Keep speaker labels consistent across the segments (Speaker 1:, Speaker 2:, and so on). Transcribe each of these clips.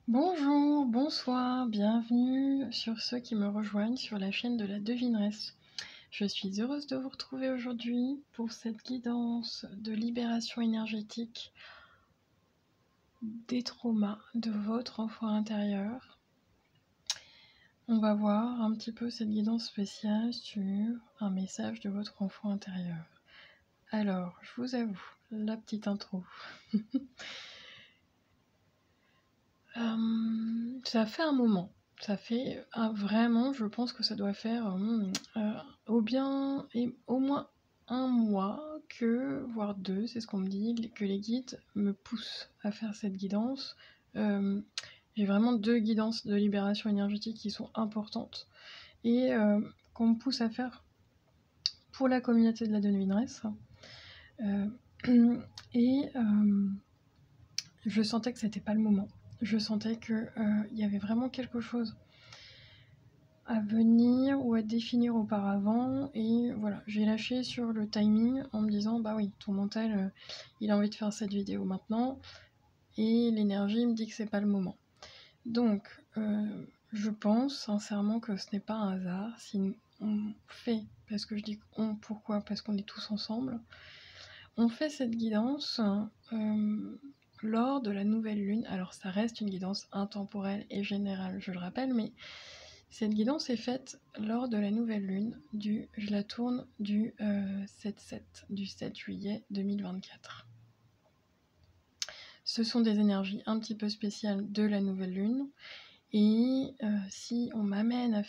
Speaker 1: Bonjour, bonsoir, bienvenue sur ceux qui me rejoignent sur la chaîne de la devineresse. Je suis heureuse de vous retrouver aujourd'hui pour cette guidance de libération énergétique des traumas de votre enfant intérieur. On va voir un petit peu cette guidance spéciale sur un message de votre enfant intérieur. Alors, je vous avoue, la petite intro. Ça fait un moment. Ça fait vraiment, je pense que ça doit faire au moins un mois, voire deux, c'est ce qu'on me dit, que les guides me poussent à faire cette guidance. J'ai vraiment deux guidances de libération énergétique qui sont importantes et qu'on me pousse à faire pour la communauté de la devineresse. Et je sentais que c'était pas le moment. Je sentais qu'il y avait vraiment quelque chose à venir ou à définir auparavant, et voilà, j'ai lâché sur le timing en me disant bah oui, ton mental il a envie de faire cette vidéo maintenant et l'énergie me dit que c'est pas le moment. Donc je pense sincèrement que ce n'est pas un hasard si on fait, parce que je dis on, pourquoi, parce qu'on est tous ensemble, on fait cette guidance lors de la nouvelle lune. Alors ça reste une guidance intemporelle et générale, je le rappelle, mais cette guidance est faite lors de la nouvelle lune, je la tourne du 7-7, du 7 juillet 2024. Ce sont des énergies un petit peu spéciales de la nouvelle lune, et si on m'amène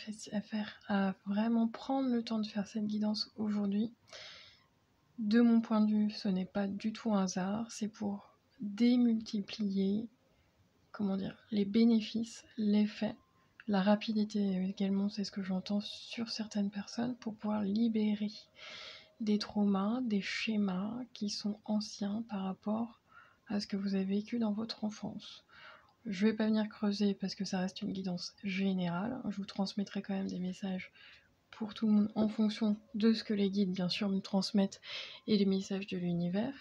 Speaker 1: à vraiment prendre le temps de faire cette guidance aujourd'hui, de mon point de vue, ce n'est pas du tout un hasard, c'est pour démultiplier, les bénéfices, l'effet. La rapidité également, c'est ce que j'entends sur certaines personnes, pour pouvoir libérer des traumas, des schémas qui sont anciens par rapport à ce que vous avez vécu dans votre enfance. Je ne vais pas venir creuser parce que ça reste une guidance générale. Je vous transmettrai quand même des messages pour tout le monde en fonction de ce que les guides, bien sûr, me transmettent et des messages de l'univers.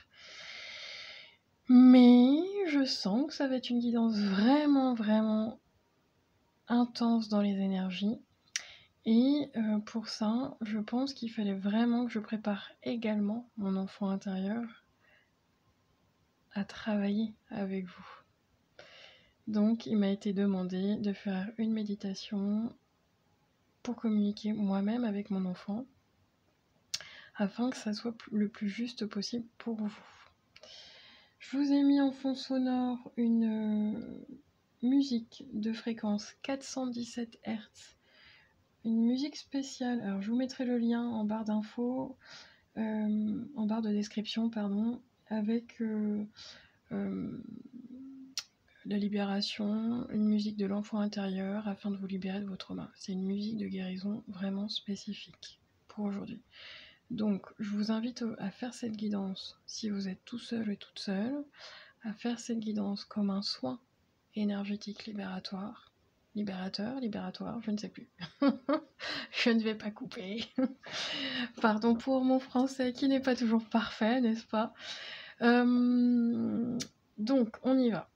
Speaker 1: Mais je sens que ça va être une guidance vraiment, vraiment intense dans les énergies, et pour ça je pense qu'il fallait vraiment que je prépare également mon enfant intérieur à travailler avec vous. Donc il m'a été demandé de faire une méditation pour communiquer moi-même avec mon enfant afin que ça soit le plus juste possible pour vous. Je vous ai mis en fond sonore une musique de fréquence 417 Hz, une musique spéciale. Alors je vous mettrai le lien en barre d'infos, en barre de description, pardon, avec la libération, une musique de l'enfant intérieur afin de vous libérer de vos traumas. C'est une musique de guérison vraiment spécifique pour aujourd'hui. Donc je vous invite à faire cette guidance si vous êtes tout seul et toute seule, à faire cette guidance comme un soin énergétique libératoire, libératoire, je ne sais plus. Je ne vais pas couper. Pardon pour mon français qui n'est pas toujours parfait, n'est-ce pas? Donc, on y va.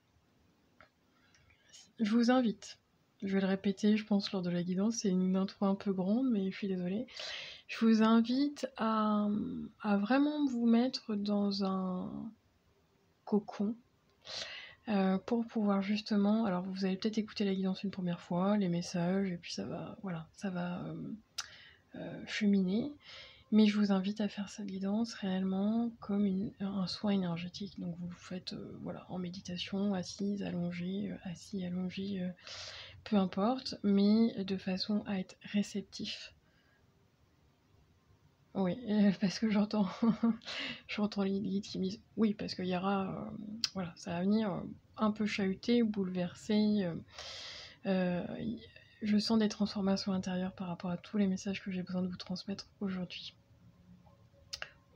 Speaker 1: Je vous invite, je vais le répéter, je pense, lors de la guidance, c'est une intro un peu grande, mais je suis désolée. Je vous invite à vraiment vous mettre dans un cocon, pour pouvoir justement, alors vous allez peut-être écouter la guidance une première fois, les messages, et puis ça va cheminer, mais je vous invite à faire cette guidance réellement comme un soin énergétique. Donc vous le faites en méditation, assise, allongée, assis, allongé, peu importe, mais de façon à être réceptif. Oui, parce que j'entends les guides qui me disent oui, parce qu'il y aura, ça va venir un peu chahuter, bouleverser. Je sens des transformations intérieures par rapport à tous les messages que j'ai besoin de vous transmettre aujourd'hui.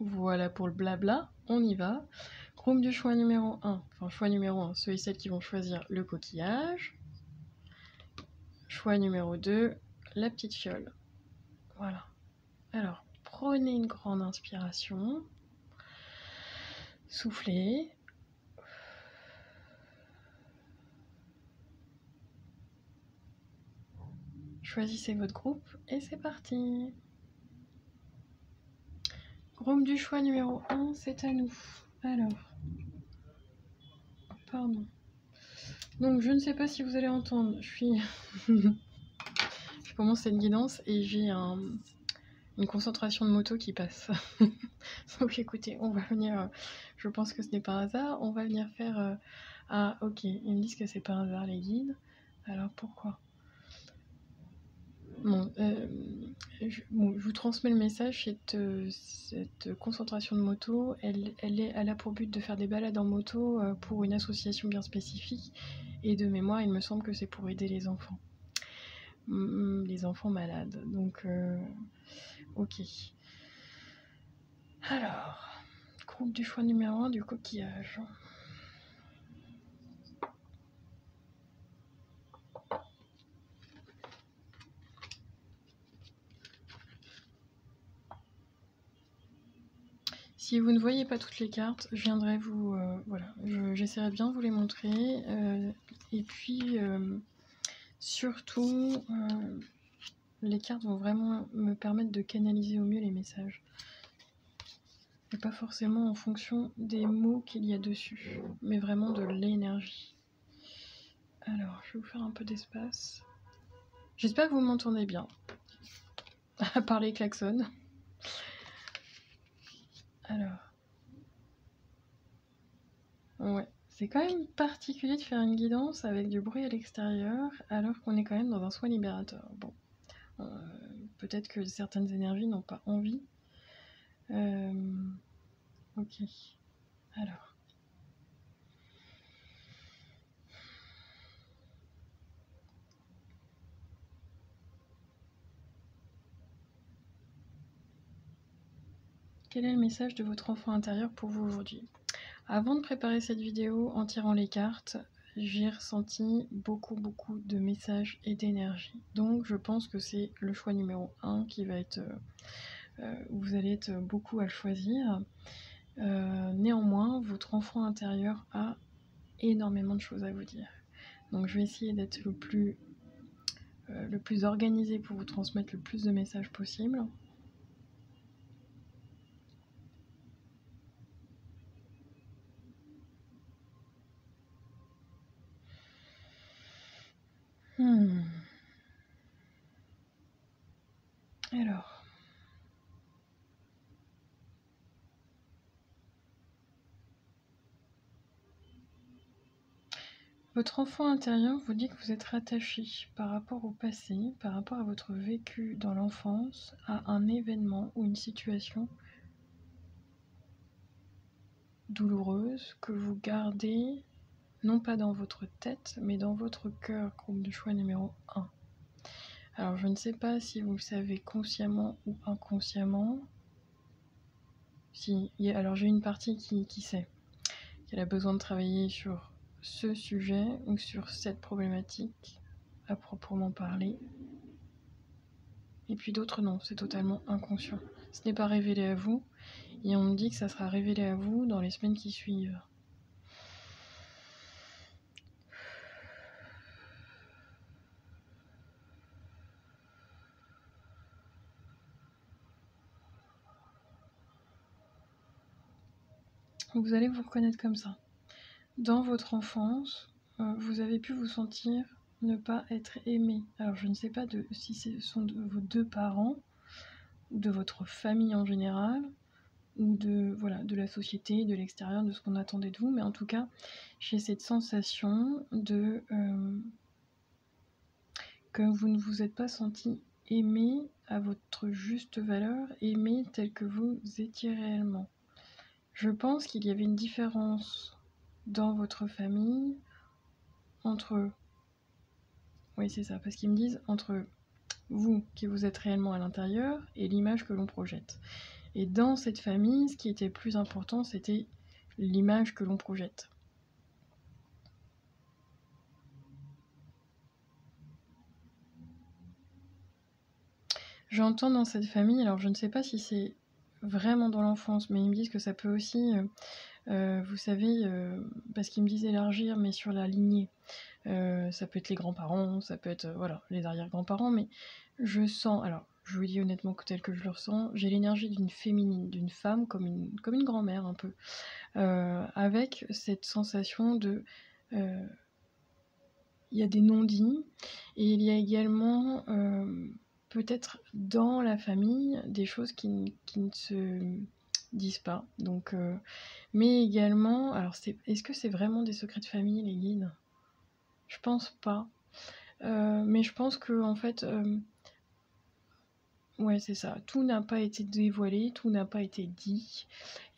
Speaker 1: Voilà pour le blabla, on y va. Groupe du choix numéro 1, ceux et celles qui vont choisir le coquillage. Choix numéro 2, la petite fiole. Voilà. Alors, prenez une grande inspiration. Soufflez. Choisissez votre groupe et c'est parti. Groupe du choix numéro 1, c'est à nous. Alors, pardon. Donc je ne sais pas si vous allez entendre, je commence cette guidance et j'ai une concentration de moto qui passe. Donc écoutez, on va venir, je pense que ce n'est pas un hasard, on va venir faire... ah ok, ils me disent que c'est pas un hasard les guides, alors pourquoi? Bon, je vous transmets le message, cette concentration de moto, elle a pour but de faire des balades en moto pour une association bien spécifique, et de mémoire, il me semble que c'est pour aider les enfants malades, donc ok. Alors, groupe du choix numéro 1 du coquillage. Si vous ne voyez pas toutes les cartes, je viendrai vous... voilà, j'essaierai de bien vous les montrer. Et puis, surtout, les cartes vont vraiment me permettre de canaliser au mieux les messages. Et pas forcément en fonction des mots qu'il y a dessus, mais vraiment de l'énergie. Alors, je vais vous faire un peu d'espace. J'espère que vous m'entendez bien. À part les klaxons. Alors... ouais, c'est quand même particulier de faire une guidance avec du bruit à l'extérieur alors qu'on est quand même dans un soin libérateur. Bon, peut-être que certaines énergies n'ont pas envie. Ok, alors. Quel est le message de votre enfant intérieur pour vous aujourd'hui? Avant de préparer cette vidéo, en tirant les cartes, j'ai ressenti beaucoup de messages et d'énergie. Donc je pense que c'est le choix numéro 1 qui va être... vous allez être beaucoup à choisir. Néanmoins, votre enfant intérieur a énormément de choses à vous dire. Donc je vais essayer d'être le plus organisé pour vous transmettre le plus de messages possible. Alors... votre enfant intérieur vous dit que vous êtes rattaché par rapport au passé, par rapport à votre vécu dans l'enfance, à un événement ou une situation douloureuse que vous gardez, non pas dans votre tête, mais dans votre cœur, groupe de choix numéro 1. Alors je ne sais pas si vous le savez consciemment ou inconsciemment. Si, alors j'ai une partie qui sait qu'elle a besoin de travailler sur ce sujet ou sur cette problématique à proprement parler. Et puis d'autres non, c'est totalement inconscient. Ce n'est pas révélé à vous, et on me dit que ça sera révélé à vous dans les semaines qui suivent. Vous allez vous reconnaître comme ça. Dans votre enfance, vous avez pu vous sentir ne pas être aimé. Alors je ne sais pas si ce sont de vos deux parents, ou de votre famille en général, ou de la société, de l'extérieur, de ce qu'on attendait de vous, mais en tout cas, j'ai cette sensation que vous ne vous êtes pas senti aimé à votre juste valeur, aimé tel que vous étiez réellement. Je pense qu'il y avait une différence dans votre famille entre... oui, c'est ça, parce qu'ils me disent entre vous, qui vous êtes réellement à l'intérieur, et l'image que l'on projette. Et dans cette famille, ce qui était plus important, c'était l'image que l'on projette. J'entends dans cette famille, alors je ne sais pas si c'est vraiment dans l'enfance, mais ils me disent que ça peut aussi Vous savez, parce qu'ils me disent élargir, mais sur la lignée. Ça peut être les grands-parents, ça peut être, voilà, les arrière-grands-parents, mais je sens, alors je vous dis honnêtement que tel que je le ressens, j'ai l'énergie d'une féminine, d'une femme comme une grand-mère un peu, avec cette sensation de, heu, il y a des non-dits et il y a également, peut-être dans la famille, des choses qui ne se disent pas, donc mais également, alors est-ce que c'est vraiment des secrets de famille, les guides? Je pense pas. Mais je pense qu'en fait, ouais, c'est ça. Tout n'a pas été dévoilé, tout n'a pas été dit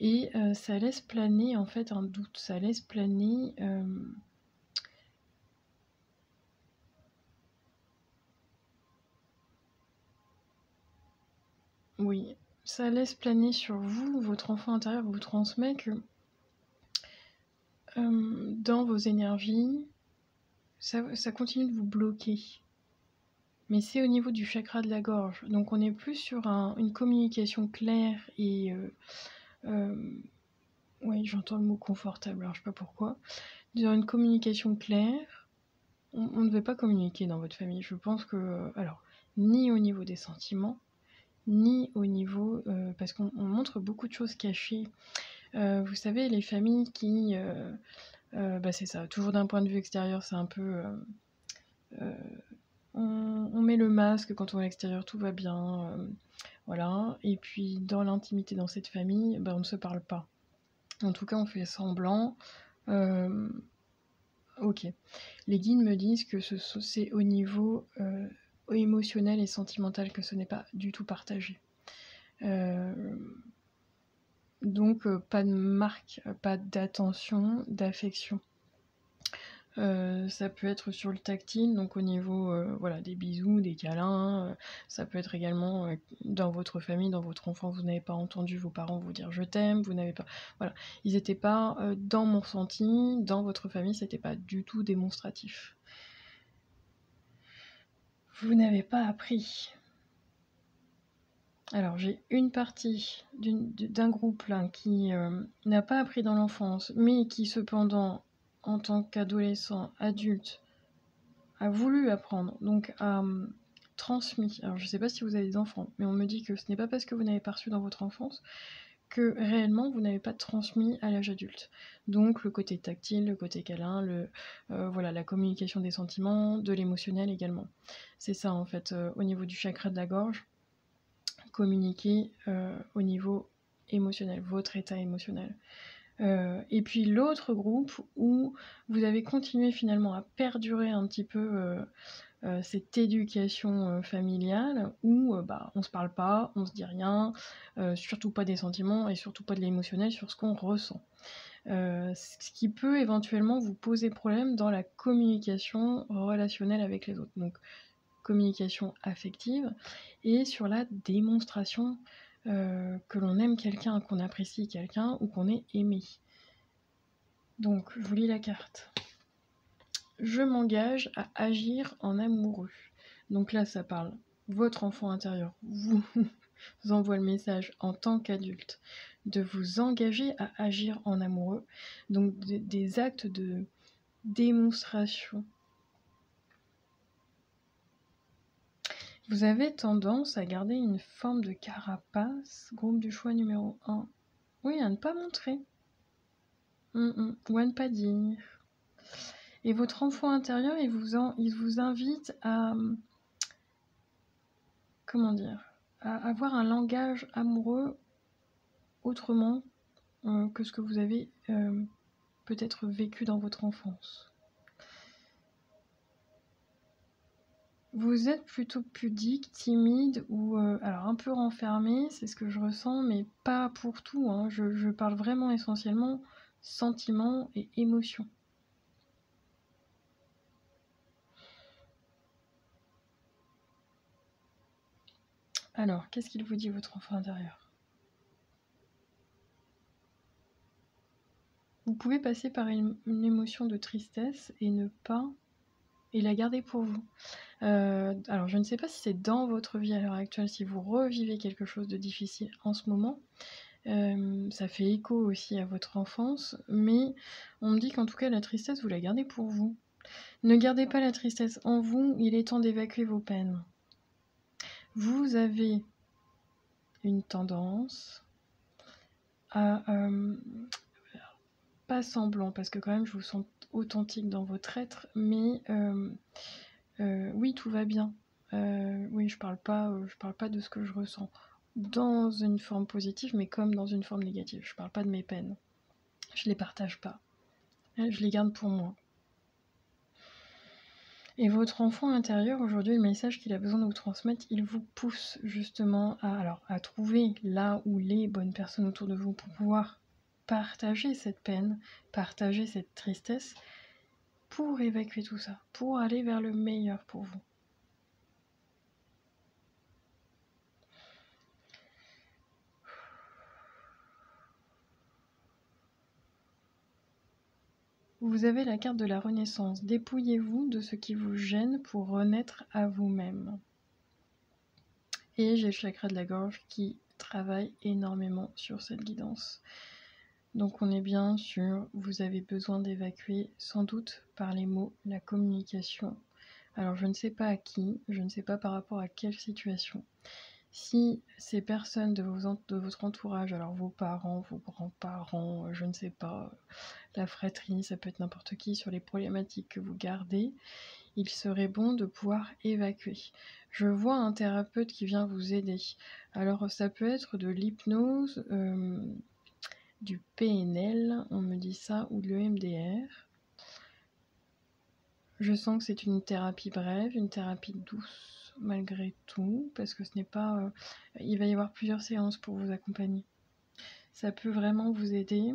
Speaker 1: et ça laisse planer, en fait, un doute. Ça laisse planer, oui, ça laisse planer sur vous, votre enfant intérieur vous transmet que, dans vos énergies, ça continue de vous bloquer. Mais c'est au niveau du chakra de la gorge, donc on est plus sur une communication claire et oui, j'entends le mot confortable, alors je sais pas pourquoi. Dans une communication claire, on ne devait pas communiquer dans votre famille. Je pense que, alors, ni au niveau des sentiments, ni au niveau, parce qu'on montre beaucoup de choses cachées. Vous savez, les familles qui, bah c'est ça, toujours d'un point de vue extérieur, c'est un peu, euh, on met le masque quand on est à l'extérieur, tout va bien, voilà. Et puis dans l'intimité, dans cette famille, bah, on ne se parle pas. En tout cas, on fait semblant. Ok. Les guides me disent que c'est au niveau émotionnel et sentimental que ce n'est pas du tout partagé. Euh, donc pas de marque, pas d'attention, d'affection. Ça peut être sur le tactile, donc au niveau voilà, des bisous, des câlins. Ça peut être également dans votre famille, dans votre enfant, vous n'avez pas entendu vos parents vous dire je t'aime, vous n'avez pas. Voilà, ils n'étaient pas dans mon ressenti, dans votre famille, c'était pas du tout démonstratif. Vous n'avez pas appris. Alors j'ai une partie d'un groupe là qui n'a pas appris dans l'enfance, mais qui cependant, en tant qu'adolescent, adulte, a voulu apprendre, donc a transmis. Alors je sais pas si vous avez des enfants, mais on me dit que ce n'est pas parce que vous n'avez pas reçu dans votre enfance que réellement vous n'avez pas transmis à l'âge adulte. Donc le côté tactile, le côté câlin, voilà, la communication des sentiments, de l'émotionnel également. C'est ça en fait, au niveau du chakra de la gorge, communiquer au niveau émotionnel, votre état émotionnel. Et puis l'autre groupe où vous avez continué finalement à perdurer un petit peu cette éducation familiale où bah, on se parle pas, on se dit rien, surtout pas des sentiments et surtout pas de l'émotionnel sur ce qu'on ressent. Ce qui peut éventuellement vous poser problème dans la communication relationnelle avec les autres. Donc communication affective et sur la démonstration que l'on aime quelqu'un, qu'on apprécie quelqu'un ou qu'on est aimé. Donc je vous lis la carte. Je m'engage à agir en amoureux. Donc là, ça parle votre enfant intérieur, vous envoie le message en tant qu'adulte de vous engager à agir en amoureux. Donc des actes de démonstration. Vous avez tendance à garder une forme de carapace, groupe du choix numéro 1. Oui, à ne pas montrer. Ou à ne pas dire. Et votre enfant intérieur, il vous invite à, comment dire, à avoir un langage amoureux autrement que ce que vous avez peut-être vécu dans votre enfance. Vous êtes plutôt pudique, timide ou alors un peu renfermé, c'est ce que je ressens, mais pas pour tout, hein. Je parle vraiment essentiellement sentiments et émotions. Alors, qu'est-ce qu'il vous dit votre enfant intérieur? Vous pouvez passer par une émotion de tristesse et ne pas... et la garder pour vous. Alors, je ne sais pas si c'est dans votre vie à l'heure actuelle, si vous revivez quelque chose de difficile en ce moment, Ça fait écho aussi à votre enfance, mais on me dit qu'en tout cas la tristesse, vous la gardez pour vous. Ne gardez pas la tristesse en vous, il est temps d'évacuer vos peines. Vous avez une tendance à pas semblant, parce que quand même je vous sens authentique dans votre être, mais oui, tout va bien. Oui, je parle pas de ce que je ressens dans une forme positive, mais comme dans une forme négative. Je parle pas de mes peines. Je les partage pas. Je les garde pour moi. Et votre enfant intérieur, aujourd'hui, le message qu'il a besoin de vous transmettre, il vous pousse justement à trouver là où les bonnes personnes autour de vous pour pouvoir partager cette peine, partager cette tristesse, pour évacuer tout ça, pour aller vers le meilleur pour vous. Vous avez la carte de la renaissance. Dépouillez-vous de ce qui vous gêne pour renaître à vous-même. Et j'ai le chakra de la gorge qui travaille énormément sur cette guidance. Donc on est bien sûr, vous avez besoin d'évacuer sans doute par les mots, la communication. Alors je ne sais pas à qui, je ne sais pas par rapport à quelle situation. Si ces personnes de votre entourage, alors vos parents, vos grands-parents, je ne sais pas, la fratrie, ça peut être n'importe qui, sur les problématiques que vous gardez, il serait bon de pouvoir évacuer. Je vois un thérapeute qui vient vous aider. Alors ça peut être de l'hypnose, du PNL, on me dit ça, ou de l'EMDR. Je sens que c'est une thérapie brève, une thérapie douce malgré tout, parce que ce n'est pas... il va y avoir plusieurs séances pour vous accompagner. Ça peut vraiment vous aider.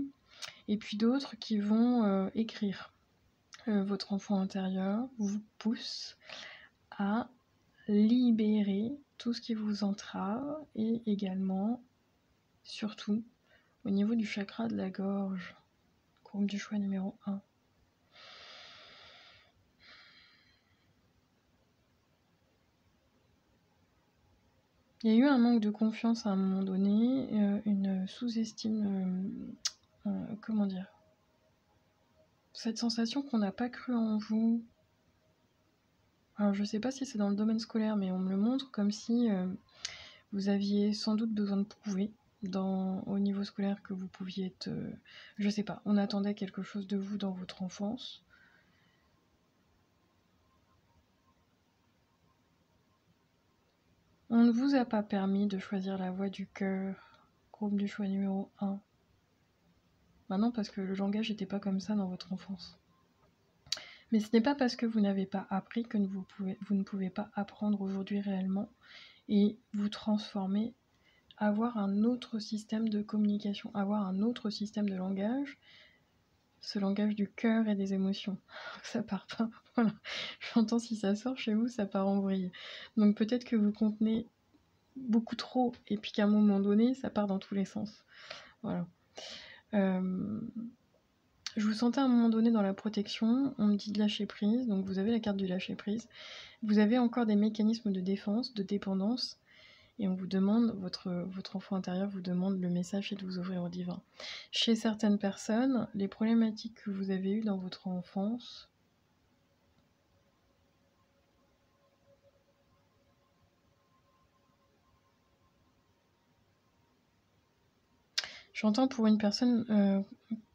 Speaker 1: Et puis d'autres qui vont écrire. Votre enfant intérieur vous pousse à libérer tout ce qui vous entrave et également, surtout, au niveau du chakra de la gorge, courbe du choix numéro 1. Il y a eu un manque de confiance à un moment donné, une sous-estime, comment dire, cette sensation qu'on n'a pas cru en vous. Alors je sais pas si c'est dans le domaine scolaire, mais on me le montre comme si vous aviez sans doute besoin de prouver au niveau scolaire que vous pouviez être... je sais pas, on attendait quelque chose de vous dans votre enfance. On ne vous a pas permis de choisir la voie du cœur, groupe du choix numéro 1. Maintenant, parce que le langage n'était pas comme ça dans votre enfance. Mais ce n'est pas parce que vous n'avez pas appris que vous ne pouvez pas apprendre aujourd'hui réellement et vous transformer, avoir un autre système de communication, avoir un autre système de langage, ce langage du cœur et des émotions. Ça part pas, voilà. J'entends si ça sort chez vous, ça part en vrille. Donc peut-être que vous contenez beaucoup trop et puis qu'à un moment donné, ça part dans tous les sens. Voilà. Je vous sentais à un moment donné dans la protection, on me dit de lâcher prise, donc vous avez la carte du lâcher prise. Vous avez encore des mécanismes de défense, de dépendance, et on vous demande, votre enfant intérieur vous demande le message et de vous ouvrir au divin. Chez certaines personnes, les problématiques que vous avez eues dans votre enfance, j'entends pour une personne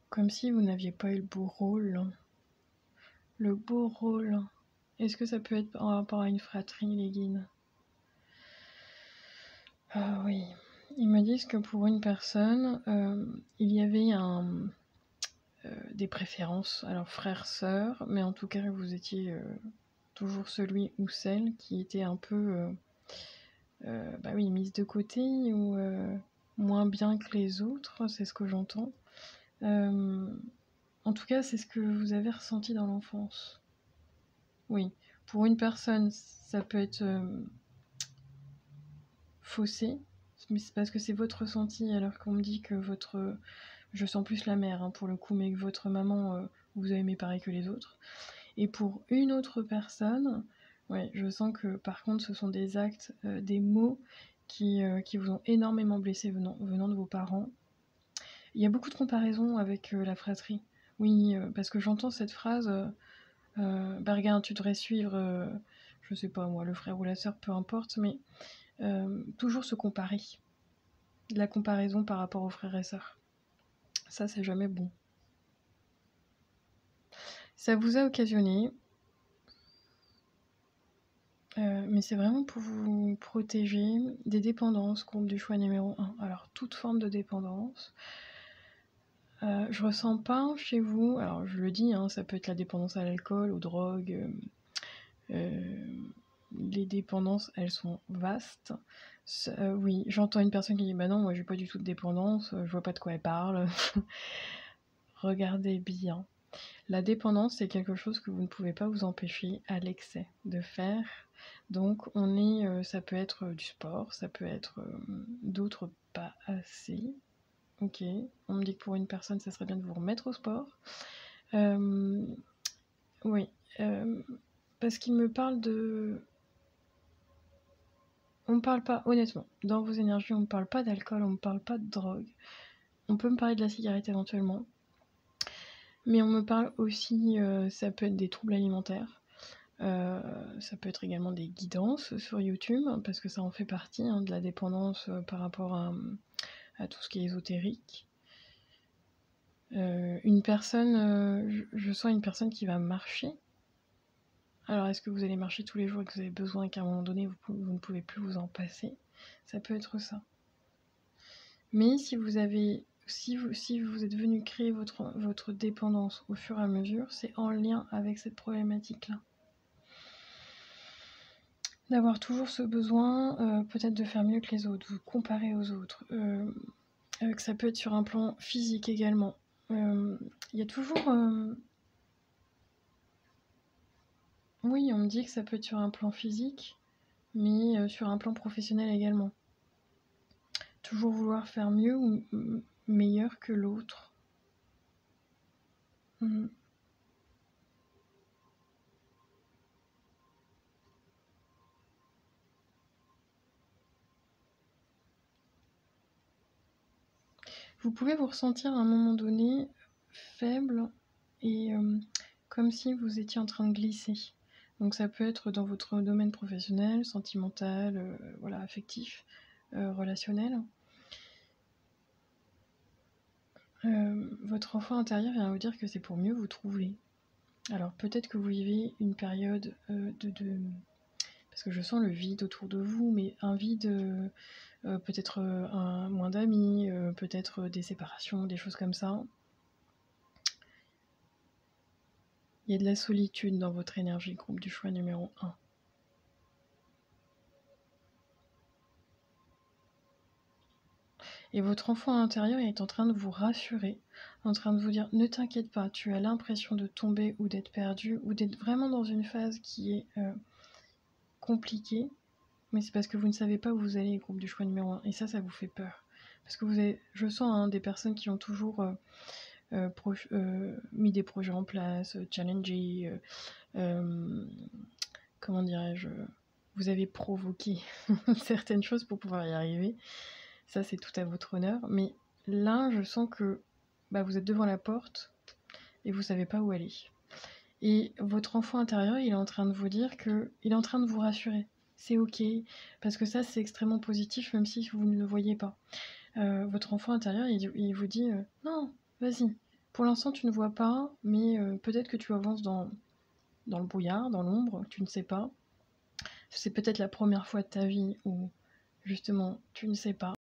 Speaker 1: comme si vous n'aviez pas eu le beau rôle. Le beau rôle. Est-ce que ça peut être par rapport à une fratrie, les guides? Ah oui. Ils me disent que pour une personne, il y avait des préférences, alors frère-sœur, mais en tout cas vous étiez toujours celui ou celle qui était un peu mise de côté ou moins bien que les autres, c'est ce que j'entends. En tout cas, c'est ce que vous avez ressenti dans l'enfance. Oui, pour une personne, ça peut être faussé, mais c'est parce que c'est votre ressenti, alors qu'on me dit que je sens plus la mère pour le coup, mais que votre maman vous a aimé pareil que les autres. Et pour une autre personne, ouais, je sens que par contre ce sont des actes, des mots qui vous ont énormément blessé venant de vos parents. Il y a beaucoup de comparaisons avec la fratrie. Oui, parce que j'entends cette phrase, bah regarde, tu devrais suivre, je sais pas moi, le frère ou la sœur, peu importe, mais toujours se comparer. De la comparaison par rapport aux frères et sœurs. Ça, c'est jamais bon. Ça vous a occasionné, mais c'est vraiment pour vous protéger des dépendances, groupe du choix numéro 1. Alors, toute forme de dépendance. Je ressens pas chez vous, alors je le dis, hein, ça peut être la dépendance à l'alcool, aux drogues. Les dépendances, elles sont vastes. Oui, j'entends une personne qui dit bah non, moi j'ai pas du tout de dépendance, je vois pas de quoi elle parle. Regardez bien. La dépendance, c'est quelque chose que vous ne pouvez pas vous empêcher à l'excès de faire. Donc, ça peut être du sport, ça peut être d'autres pas assez. Ok, on me dit que pour une personne, ça serait bien de vous remettre au sport. Oui, parce qu'il me parle de... On me parle pas, honnêtement, dans vos énergies, on me parle pas d'alcool, on me parle pas de drogue. On peut me parler de la cigarette éventuellement. Mais on me parle aussi, ça peut être des troubles alimentaires. Ça peut être également des guidances sur YouTube, parce que ça en fait partie, hein, de la dépendance par rapport à tout ce qui est ésotérique. Une personne, je sens une personne qui va marcher. Alors, est-ce que vous allez marcher tous les jours et que vous avez besoin et qu'à un moment donné, vous ne pouvez plus vous en passer? Ça peut être ça. Mais si vous êtes venu créer votre dépendance au fur et à mesure, c'est en lien avec cette problématique-là. D'avoir toujours ce besoin, peut-être de faire mieux que les autres, vous comparer aux autres. Que ça peut être sur un plan physique également. Il y a toujours... Oui, on me dit que ça peut être sur un plan physique, mais sur un plan professionnel également. Toujours vouloir faire mieux ou meilleur que l'autre. Vous pouvez vous ressentir à un moment donné faible et comme si vous étiez en train de glisser. Donc ça peut être dans votre domaine professionnel, sentimental, voilà, affectif, relationnel. Votre enfant intérieur vient vous dire que c'est pour mieux vous trouver. Alors peut-être que vous vivez une période parce que je sens le vide autour de vous, mais un vide, peut-être moins d'amis, peut-être des séparations, des choses comme ça. Il y a de la solitude dans votre énergie, groupe du choix numéro 1. Et votre enfant intérieur est en train de vous rassurer, en train de vous dire ne t'inquiète pas, tu as l'impression de tomber ou d'être perdu ou d'être vraiment dans une phase qui est compliquée, mais c'est parce que vous ne savez pas où vous allez, groupe du choix numéro 1. Et ça vous fait peur. Parce que je sens des personnes qui ont toujours mis des projets en place, challengé, comment dirais-je, vous avez provoqué certaines choses pour pouvoir y arriver. Ça, c'est tout à votre honneur. Mais là, je sens que vous êtes devant la porte et vous savez pas où aller. Et votre enfant intérieur, il est en train de vous dire que... Il est en train de vous rassurer. C'est ok. Parce que ça, c'est extrêmement positif, même si vous ne le voyez pas. Votre enfant intérieur, il vous dit non, vas-y. Pour l'instant, tu ne vois pas, mais peut-être que tu avances dans le brouillard, dans l'ombre, tu ne sais pas. C'est peut-être la première fois de ta vie où, justement, tu ne sais pas.